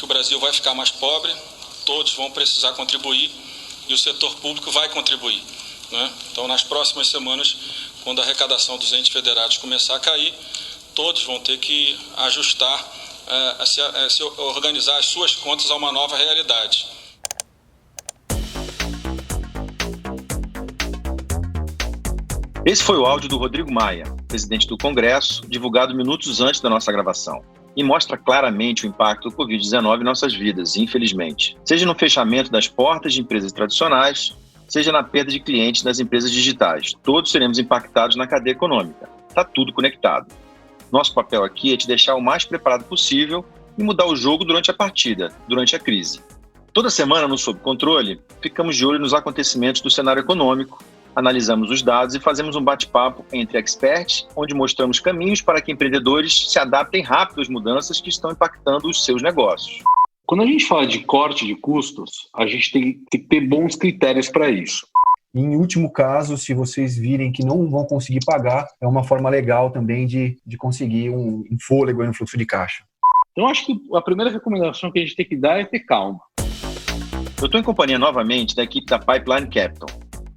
que o Brasil vai ficar mais pobre, todos vão precisar contribuir e o setor público vai contribuir, né? Então, nas próximas semanas, quando a arrecadação dos entes federados começar a cair, todos vão ter que ajustar, se organizar as suas contas a uma nova realidade. Esse foi o áudio do Rodrigo Maia, presidente do Congresso, divulgado minutos antes da nossa gravação. E mostra claramente o impacto do Covid-19 em nossas vidas, infelizmente. Seja no fechamento das portas de empresas tradicionais, seja na perda de clientes das empresas digitais. Todos seremos impactados na cadeia econômica. Está tudo conectado. Nosso papel aqui é te deixar o mais preparado possível e mudar o jogo durante a partida, durante a crise. Toda semana no Sob Controle, ficamos de olho nos acontecimentos do cenário econômico, analisamos os dados e fazemos um bate-papo entre experts, onde mostramos caminhos para que empreendedores se adaptem rápido às mudanças que estão impactando os seus negócios. Quando a gente fala de corte de custos, a gente tem que ter bons critérios para isso. Em último caso, se vocês virem que não vão conseguir pagar, é uma forma legal também de conseguir um fôlego aí no fluxo de caixa. Então, acho que a primeira recomendação que a gente tem que dar é ter calma. Eu estou em companhia novamente da equipe da Pipeline Capital.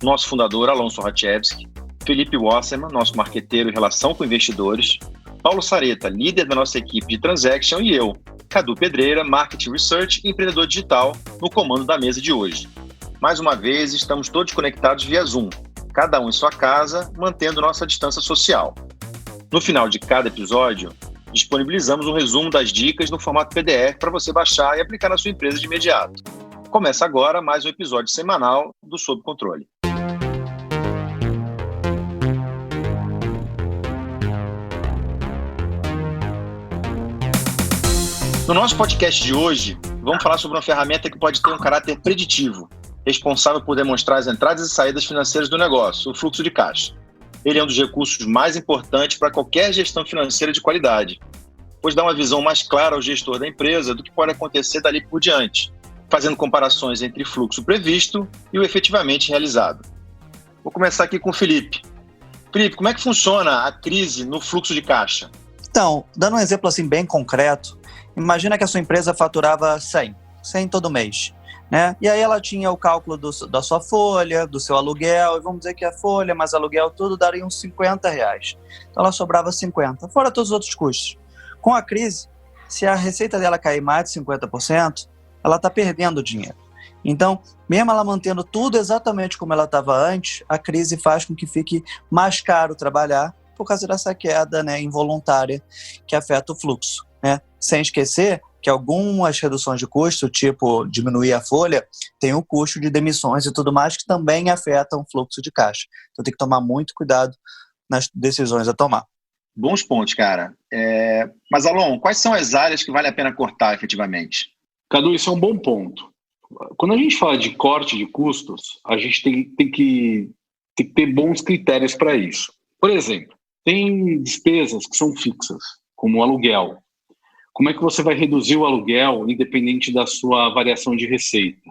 Nosso fundador, Alonso Rachevski, Felipe Wasserman, nosso marqueteiro em relação com investidores, Paulo Sareta, líder da nossa equipe de Transaction, e eu, Cadu Pedreira, Marketing Research e empreendedor digital, no comando da mesa de hoje. Mais uma vez, estamos todos conectados via Zoom, cada um em sua casa, mantendo nossa distância social. No final de cada episódio, disponibilizamos um resumo das dicas no formato PDF para você baixar e aplicar na sua empresa de imediato. Começa agora mais um episódio semanal do Sob Controle. No nosso podcast de hoje, vamos falar sobre uma ferramenta que pode ter um caráter preditivo, responsável por demonstrar as entradas e saídas financeiras do negócio, o fluxo de caixa. Ele é um dos recursos mais importantes para qualquer gestão financeira de qualidade, pois dá uma visão mais clara ao gestor da empresa do que pode acontecer dali por diante, fazendo comparações entre fluxo previsto e o efetivamente realizado. Vou começar aqui com o Felipe. Felipe, como é que funciona a crise no fluxo de caixa? Então, dando um exemplo assim bem concreto, imagina que a sua empresa faturava 100 todo mês, né? E aí ela tinha o cálculo da sua folha, do seu aluguel, e vamos dizer que a folha mais aluguel tudo daria uns R$50. Então ela sobrava 50, fora todos os outros custos. Com a crise, se a receita dela cair mais de 50%, ela está perdendo dinheiro. Então, mesmo ela mantendo tudo exatamente como ela estava antes, a crise faz com que fique mais caro trabalhar por causa dessa queda, né, involuntária que afeta o fluxo, né? Sem esquecer que algumas reduções de custo, tipo diminuir a folha, tem o custo de demissões e tudo mais que também afetam o fluxo de caixa. Então tem que tomar muito cuidado nas decisões a tomar. Bons pontos, cara. Mas, Alon, quais são as áreas que vale a pena cortar efetivamente? Cadu, isso é um bom ponto. Quando a gente fala de corte de custos, a gente tem que ter bons critérios para isso. Por exemplo, tem despesas que são fixas, como o aluguel. Como é que você vai reduzir o aluguel independente da sua variação de receita?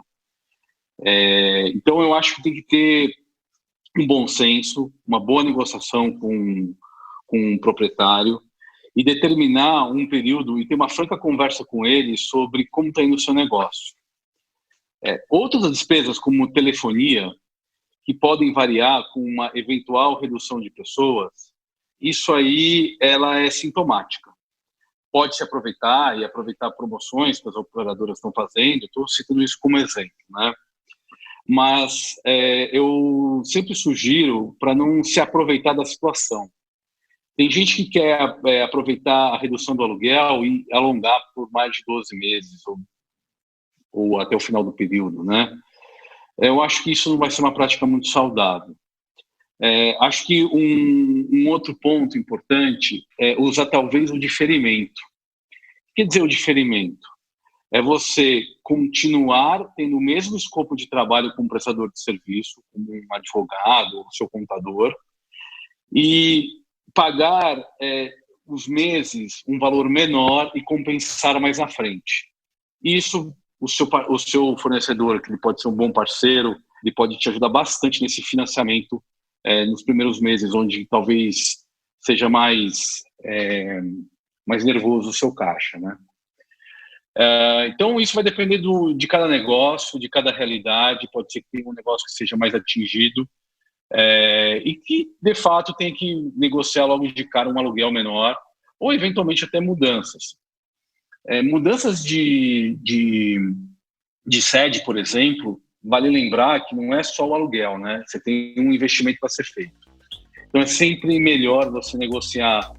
Então, eu acho que tem que ter um bom senso, uma boa negociação com o proprietário e determinar um período e ter uma franca conversa com ele sobre como está indo o seu negócio. Outras despesas, como telefonia, que podem variar com uma eventual redução de pessoas, isso aí ela é sintomática. Pode se aproveitar e aproveitar promoções que as operadoras estão fazendo, estou citando isso como exemplo, né? Mas eu sempre sugiro para não se aproveitar da situação. Tem gente que quer aproveitar a redução do aluguel e alongar por mais de 12 meses ou até o final do período, né? Eu acho que isso não vai ser uma prática muito saudável. Acho que um outro ponto importante é usar talvez o diferimento. O que quer dizer o diferimento? É você continuar tendo o mesmo escopo de trabalho como prestador de serviço, como um advogado ou seu contador, e pagar os meses um valor menor e compensar mais à frente. Isso, o seu fornecedor, que ele pode ser um bom parceiro, ele pode te ajudar bastante nesse financiamento nos primeiros meses, onde talvez seja mais nervoso o seu caixa, né? Então, isso vai depender de cada negócio, de cada realidade. Pode ser que tenha um negócio que seja mais atingido e que, de fato, tenha que negociar logo de cara um aluguel menor ou, eventualmente, até mudanças. Mudanças de sede, por exemplo, vale lembrar que não é só o aluguel, né? Você tem um investimento para ser feito. Então, é sempre melhor você negociar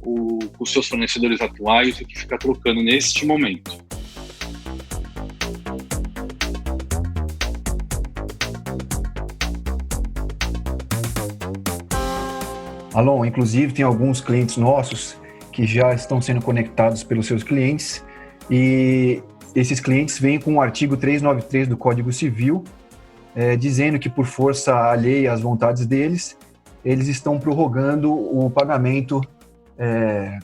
com os seus fornecedores atuais do que ficar trocando neste momento. Alon, inclusive, tem alguns clientes nossos que já estão sendo conectados pelos seus clientes e esses clientes vêm com o artigo 393 do Código Civil, dizendo que, por força alheia às vontades deles, eles estão prorrogando o pagamento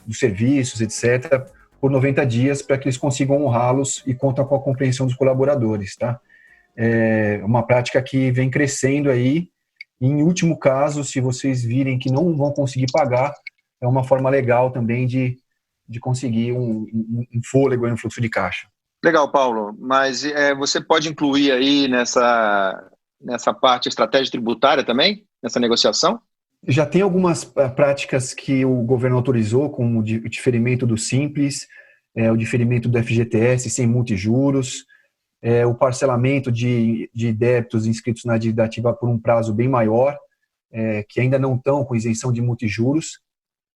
dos serviços, etc., por 90 dias para que eles consigam honrá-los e contam com a compreensão dos colaboradores, tá? É uma prática que vem crescendo aí. Em último caso, se vocês virem que não vão conseguir pagar, é uma forma legal também de conseguir um fôlego no fluxo de caixa. Legal, Paulo, mas você pode incluir aí nessa parte estratégia tributária também, nessa negociação? Já tem algumas práticas que o governo autorizou, como o diferimento do Simples, o diferimento do FGTS sem multa e juros, o parcelamento de débitos inscritos na dívida ativa por um prazo bem maior, que ainda não estão com isenção de multa e juros.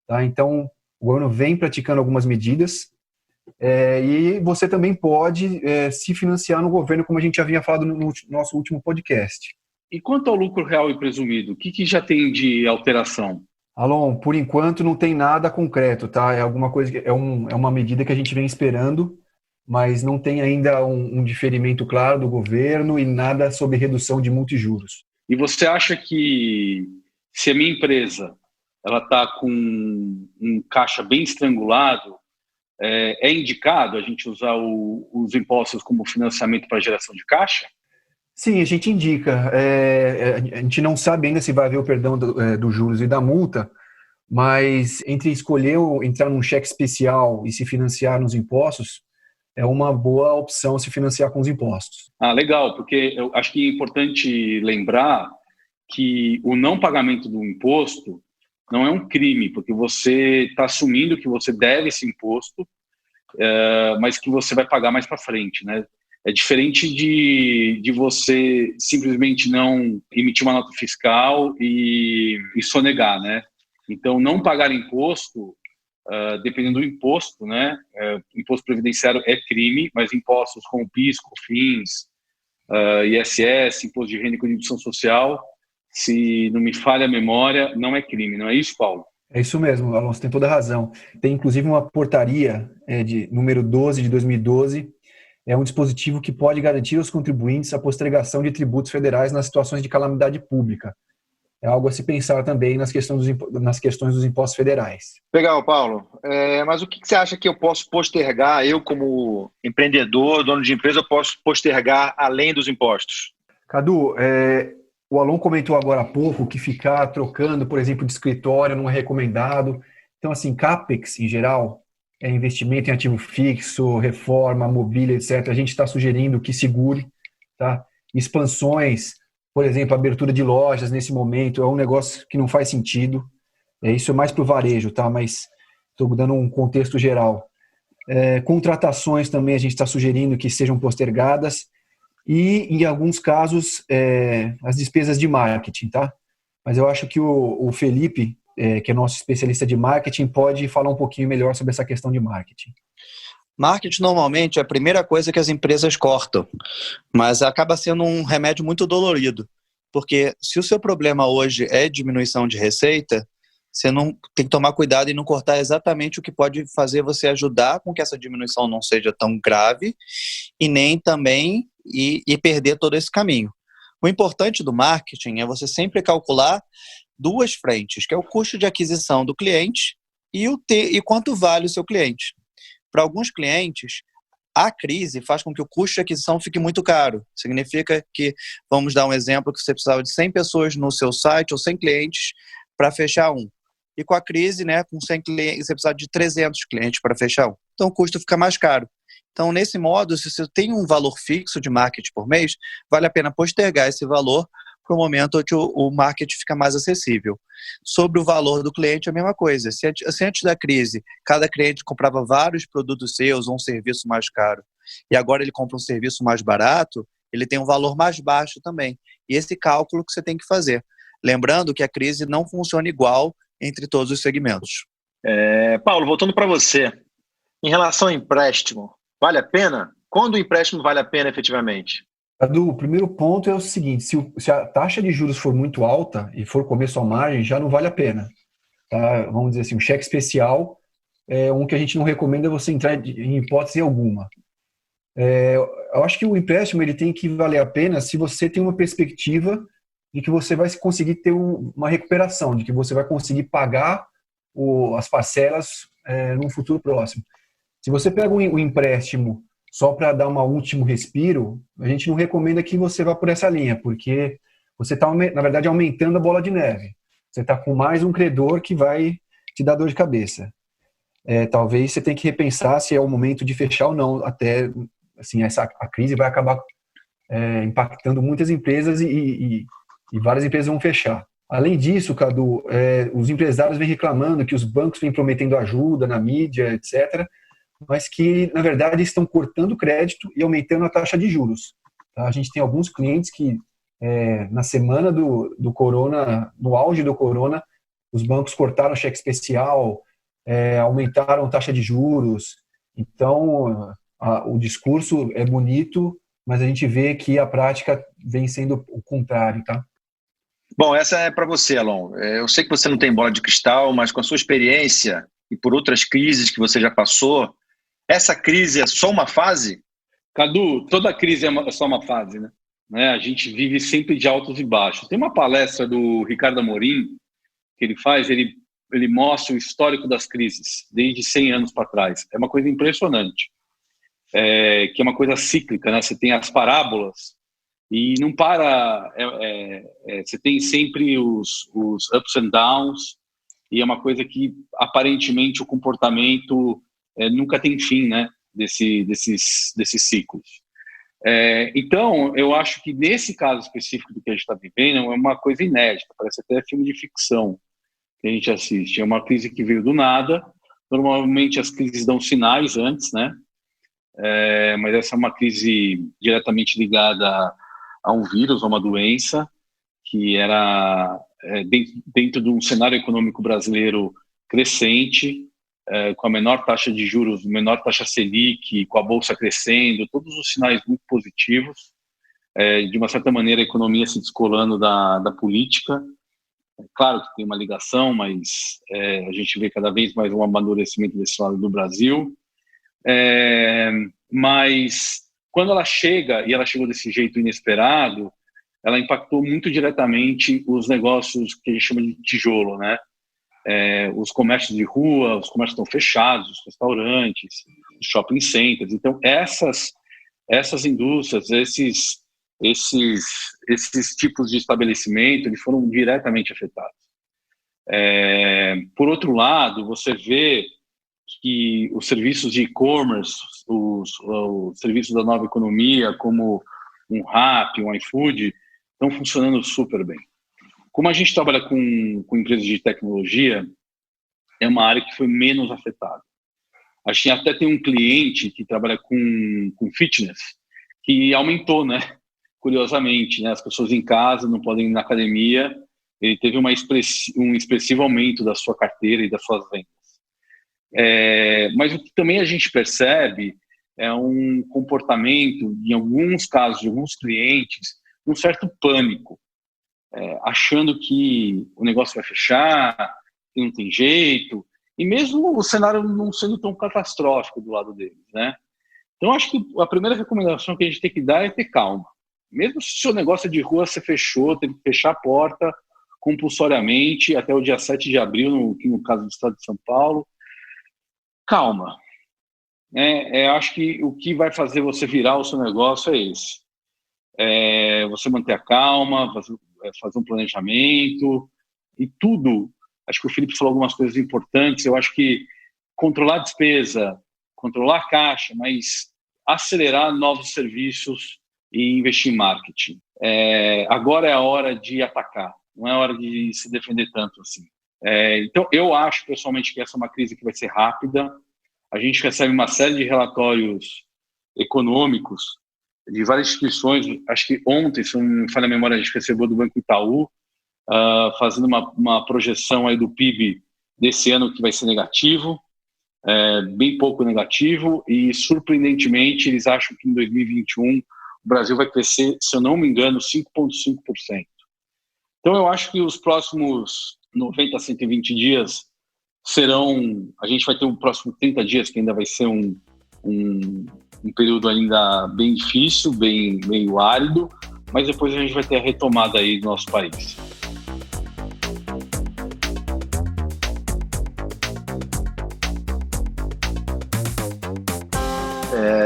Tá? Então, o governo vem praticando algumas medidas e você também pode se financiar no governo, como a gente já havia falado no nosso último podcast. E quanto ao lucro real e presumido, o que já tem de alteração? Alon, por enquanto não tem nada concreto, tá? É alguma coisa, é uma medida que a gente vem esperando, mas não tem ainda um diferimento claro do governo e nada sobre redução de multa e juros. E você acha que se a minha empresa ela está com um caixa bem estrangulado, é indicado a gente usar os impostos como financiamento para geração de caixa? Sim, a gente indica. A gente não sabe ainda se vai haver o perdão dos juros e da multa, mas entre escolher entrar num cheque especial e se financiar nos impostos, é uma boa opção se financiar com os impostos. Legal, porque eu acho que é importante lembrar que o não pagamento do imposto não é um crime, porque você está assumindo que você deve esse imposto, mas que você vai pagar mais para frente, né? É diferente de você simplesmente não emitir uma nota fiscal e sonegar, né? Então, não pagar imposto, dependendo do imposto, né? Imposto previdenciário é crime, mas impostos como PIS, COFINS, ISS, Imposto de Renda e Contribuição Social, se não me falha a memória, não é crime, não é isso, Paulo? É isso mesmo, Alonso, tem toda a razão. Tem inclusive uma portaria de número 12 de 2012, é um dispositivo que pode garantir aos contribuintes a postergação de tributos federais nas situações de calamidade pública. É algo a se pensar também nas questões dos impostos federais. Legal, Paulo. Mas o que você acha que eu posso postergar, eu como empreendedor, dono de empresa, eu posso postergar além dos impostos? Cadu, o Alon comentou agora há pouco que ficar trocando, por exemplo, de escritório não é recomendado. Então, assim, CAPEX em geral, investimento em ativo fixo, reforma, mobília, etc. A gente está sugerindo que segure, tá? Expansões, por exemplo, abertura de lojas nesse momento é um negócio que não faz sentido. Isso é mais para o varejo, tá? Mas estou dando um contexto geral. Contratações também a gente está sugerindo que sejam postergadas e, em alguns casos, as despesas de marketing, tá? Mas eu acho que o Felipe, que é nosso especialista de marketing, pode falar um pouquinho melhor sobre essa questão de marketing. Marketing normalmente é a primeira coisa que as empresas cortam, mas acaba sendo um remédio muito dolorido, porque se o seu problema hoje é diminuição de receita, você não tem que tomar cuidado e não cortar exatamente o que pode fazer você ajudar com que essa diminuição não seja tão grave e nem também e perder todo esse caminho. O importante do marketing é você sempre calcular duas frentes, que é o custo de aquisição do cliente e quanto vale o seu cliente. Para alguns clientes, a crise faz com que o custo de aquisição fique muito caro. Significa que, vamos dar um exemplo, que você precisava de 100 pessoas no seu site ou 100 clientes para fechar um. E com a crise, né, com 100 clientes, você precisa de 300 clientes para fechar um. Então o custo fica mais caro. Então, nesse modo, se você tem um valor fixo de marketing por mês, vale a pena postergar esse valor para o momento onde o marketing fica mais acessível. Sobre o valor do cliente, a mesma coisa. Se antes da crise, cada cliente comprava vários produtos seus ou um serviço mais caro, e agora ele compra um serviço mais barato, ele tem um valor mais baixo também. E esse cálculo que você tem que fazer. Lembrando que a crise não funciona igual entre todos os segmentos. Paulo, voltando para você. Em relação ao empréstimo, vale a pena? Quando o empréstimo vale a pena efetivamente? Cadu, o primeiro ponto é o seguinte, se a taxa de juros for muito alta e for comer sua margem, já não vale a pena. Tá? Vamos dizer assim, um cheque especial é um que a gente não recomenda você entrar em hipótese alguma. Eu acho que o empréstimo ele tem que valer a pena se você tem uma perspectiva de que você vai conseguir ter uma recuperação, de que você vai conseguir pagar as parcelas num futuro próximo. Se você pega um empréstimo só para dar um último respiro, a gente não recomenda que você vá por essa linha, porque você está, na verdade, aumentando a bola de neve. Você está com mais um credor que vai te dar dor de cabeça. Talvez você tenha que repensar se é o momento de fechar ou não, até assim, a crise vai acabar impactando muitas empresas e várias empresas vão fechar. Além disso, Cadu, os empresários vêm reclamando que os bancos vêm prometendo ajuda na mídia, etc., mas que, na verdade, estão cortando crédito e aumentando a taxa de juros. Tá? A gente tem alguns clientes que, na semana do corona, no auge do corona, os bancos cortaram cheque especial, aumentaram a taxa de juros. Então, o discurso é bonito, mas a gente vê que a prática vem sendo o contrário, tá? Bom, essa é para você, Alon. Eu sei que você não tem bola de cristal, mas com a sua experiência e por outras crises que você já passou, essa crise é só uma fase? Cadu, toda crise é só uma fase, né? A gente vive sempre de altos e baixos. Tem uma palestra do Ricardo Amorim que ele faz, ele mostra o histórico das crises, desde 100 anos para trás. É uma coisa impressionante, que é uma coisa cíclica, né? Você tem as parábolas e não para, você tem sempre os ups and downs, e é uma coisa que, aparentemente, o comportamento nunca tem fim, né? Desses ciclos. Então, eu acho que nesse caso específico do que a gente está vivendo, é uma coisa inédita, parece até filme de ficção que a gente assiste. É uma crise que veio do nada. Normalmente as crises dão sinais antes, né? Mas essa é uma crise diretamente ligada a um vírus, a uma doença, que era dentro de um cenário econômico brasileiro crescente, com a menor taxa de juros, menor taxa Selic, com a Bolsa crescendo, todos os sinais muito positivos, de uma certa maneira a economia se descolando da política. Claro que tem uma ligação, mas a gente vê cada vez mais um amadurecimento desse lado do Brasil. Mas quando ela chega, e ela chegou desse jeito inesperado, ela impactou muito diretamente os negócios que a gente chama de tijolo, né? Os comércios de rua, os comércios estão fechados, os restaurantes, os shopping centers. Então, essas indústrias, esses tipos de estabelecimento, eles foram diretamente afetados. Por outro lado, você vê que os serviços de e-commerce, os serviços da nova economia, como um Rappi, um iFood, estão funcionando super bem. Como a gente trabalha com empresas de tecnologia, é uma área que foi menos afetada. A gente até tem um cliente que trabalha com fitness, que aumentou, né? Curiosamente, né? As pessoas em casa não podem ir na academia, ele teve um expressivo aumento da sua carteira e das suas vendas. Mas o que também a gente percebe é um comportamento, em alguns casos, de alguns clientes, um certo pânico, achando que o negócio vai fechar, que não tem jeito, e mesmo o cenário não sendo tão catastrófico do lado deles, né? Então, acho que a primeira recomendação que a gente tem que dar é ter calma. Mesmo se o seu negócio de rua você fechou, teve que fechar a porta compulsoriamente até o dia 7 de abril, no caso do estado de São Paulo, calma. Acho que o que vai fazer você virar o seu negócio é esse. Você manter a calma, fazer um planejamento e tudo. Acho que o Felipe falou algumas coisas importantes. Eu acho que controlar a despesa, controlar a caixa, mas acelerar novos serviços e investir em marketing. Agora é a hora de atacar, não é a hora de se defender tanto assim. Então, eu acho pessoalmente que essa é uma crise que vai ser rápida. A gente recebe uma série de relatórios econômicos de várias instituições. Acho que ontem, se não me falha a memória, a gente recebeu do Banco Itaú, fazendo uma projeção aí do PIB desse ano que vai ser negativo, bem pouco negativo, e surpreendentemente eles acham que em 2021 o Brasil vai crescer, se eu não me engano, 5,5%. Então eu acho que os próximos 90 a 120 dias a gente vai ter um próximo 30 dias que ainda vai ser um período ainda bem difícil, meio árido, mas depois a gente vai ter a retomada aí do nosso país.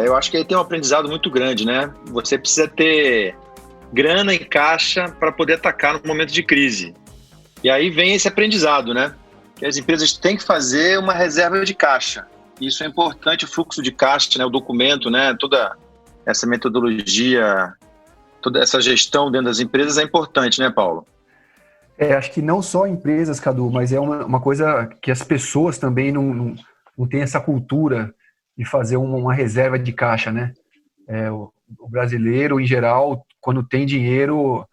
Eu acho que aí tem um aprendizado muito grande, né? Você precisa ter grana em caixa para poder atacar no momento de crise. E aí vem esse aprendizado, né? Que as empresas têm que fazer uma reserva de caixa. Isso é importante, o fluxo de caixa, né? O documento, né? Toda essa metodologia, toda essa gestão dentro das empresas é importante, né, Paulo? Acho que não só empresas, Cadu, mas é uma coisa que as pessoas também não têm essa cultura de fazer uma reserva de caixa, né? O brasileiro, em geral, quando tem dinheiro,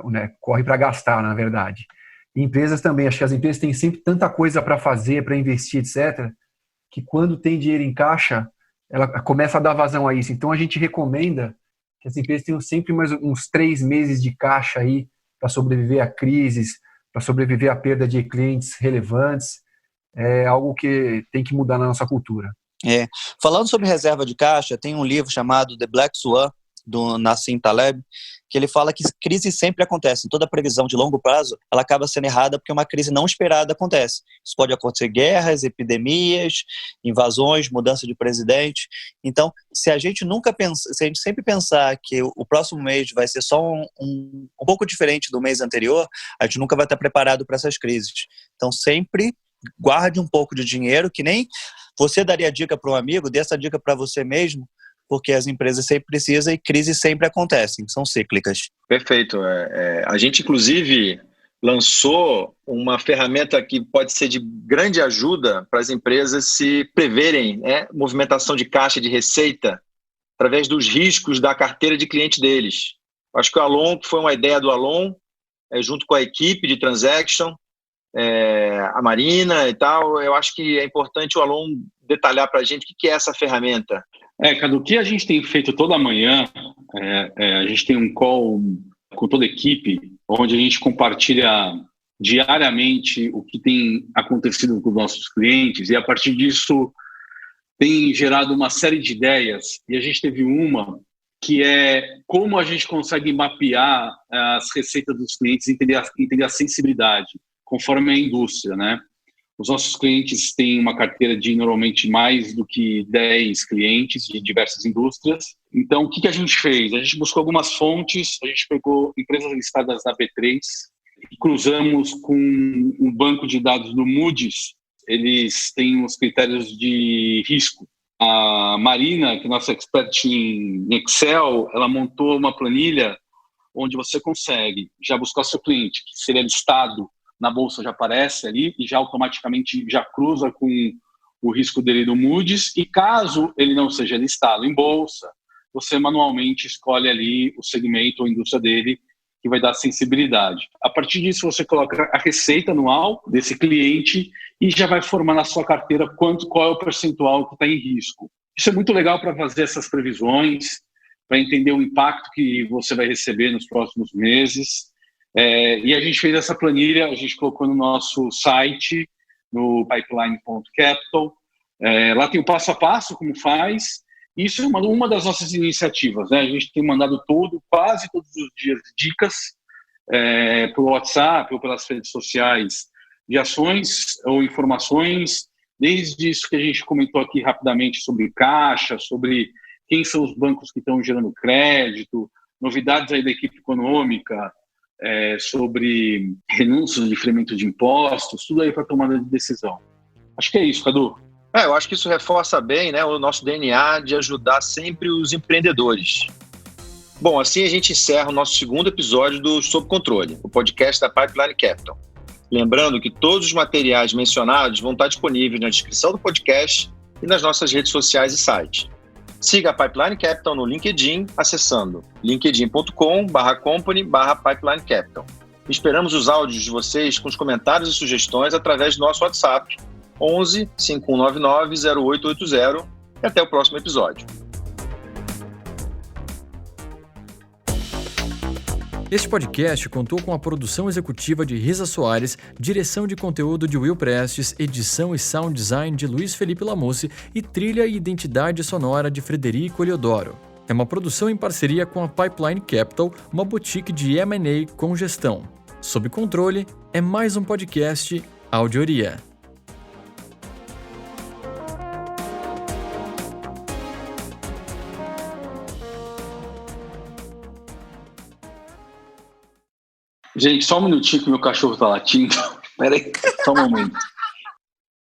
né, corre para gastar, na verdade. E empresas também, acho que as empresas têm sempre tanta coisa para fazer, para investir, etc., que quando tem dinheiro em caixa, ela começa a dar vazão a isso. Então, a gente recomenda que as empresas tenham sempre mais uns 3 meses de caixa aí para sobreviver a crises, para sobreviver à perda de clientes relevantes. É algo que tem que mudar na nossa cultura. Falando sobre reserva de caixa, tem um livro chamado The Black Swan, do Nassim Taleb, que ele fala que crises sempre acontecem. Toda previsão de longo prazo, ela acaba sendo errada porque uma crise não esperada acontece. Isso pode acontecer guerras, epidemias, invasões, mudança de presidente. Então, se a gente sempre pensar que o próximo mês vai ser só um pouco diferente do mês anterior, a gente nunca vai estar preparado para essas crises. Então, sempre guarde um pouco de dinheiro, que nem você daria dica para um amigo, dê essa dica para você mesmo, porque as empresas sempre precisam e crises sempre acontecem, são cíclicas. Perfeito. A gente, inclusive, lançou uma ferramenta que pode ser de grande ajuda para as empresas se preverem, né, movimentação de caixa, de receita, através dos riscos da carteira de cliente deles. Acho que o Alon, que foi uma ideia do Alon, junto com a equipe de Transaction, a Marina e tal, eu acho que é importante o Alon detalhar para a gente o que é essa ferramenta. Cadu, o que a gente tem feito toda manhã, a gente tem um call com toda a equipe, onde a gente compartilha diariamente o que tem acontecido com os nossos clientes, e a partir disso tem gerado uma série de ideias, e a gente teve uma que é como a gente consegue mapear as receitas dos clientes e entender a sensibilidade, conforme a indústria, né? Os nossos clientes têm uma carteira de, normalmente, mais do que 10 clientes de diversas indústrias. Então, o que a gente fez? A gente buscou algumas fontes, a gente pegou empresas listadas na B3 e cruzamos com um banco de dados do Moody's. Eles têm os critérios de risco. A Marina, que é nossa expert em Excel, ela montou uma planilha onde você consegue já buscar o seu cliente, que seria listado na bolsa, já aparece ali e já automaticamente já cruza com o risco dele no Moody's, e caso ele não seja listado em bolsa, você manualmente escolhe ali o segmento ou indústria dele que vai dar sensibilidade. A partir disso, você coloca a receita anual desse cliente e já vai formar na sua carteira qual é o percentual que está em risco. Isso é muito legal para fazer essas previsões, para entender o impacto que você vai receber nos próximos meses. E a gente fez essa planilha, a gente colocou no nosso site, no pipeline.capital. Lá tem o passo a passo, como faz. Isso é uma das nossas iniciativas, né? A gente tem mandado quase todos os dias, dicas pelo WhatsApp ou pelas redes sociais de ações ou informações, desde isso que a gente comentou aqui rapidamente sobre caixa, sobre quem são os bancos que estão gerando crédito, novidades aí da equipe econômica, sobre renúncias, diferimento de impostos, tudo aí para tomada de decisão. Acho que é isso, Cadu. Eu acho que isso reforça bem, né, o nosso DNA de ajudar sempre os empreendedores. Bom, assim a gente encerra o nosso segundo episódio do Sob Controle, o podcast da Pipeline Capital. Lembrando que todos os materiais mencionados vão estar disponíveis na descrição do podcast e nas nossas redes sociais e site. Siga a Pipeline Capital no LinkedIn, acessando linkedin.com/company/Pipeline Capital. Esperamos os áudios de vocês com os comentários e sugestões através do nosso WhatsApp, 11 5199 0880, e até o próximo episódio. Este podcast contou com a produção executiva de Risa Soares, direção de conteúdo de Will Prestes, edição e sound design de Luiz Felipe Lamusse e trilha e identidade sonora de Frederico Eliodoro. É uma produção em parceria com a Pipeline Capital, uma boutique de M&A com gestão. Sob Controle é mais um podcast Audioria. Gente, só um minutinho que meu cachorro tá latindo. Pera aí, só um momento.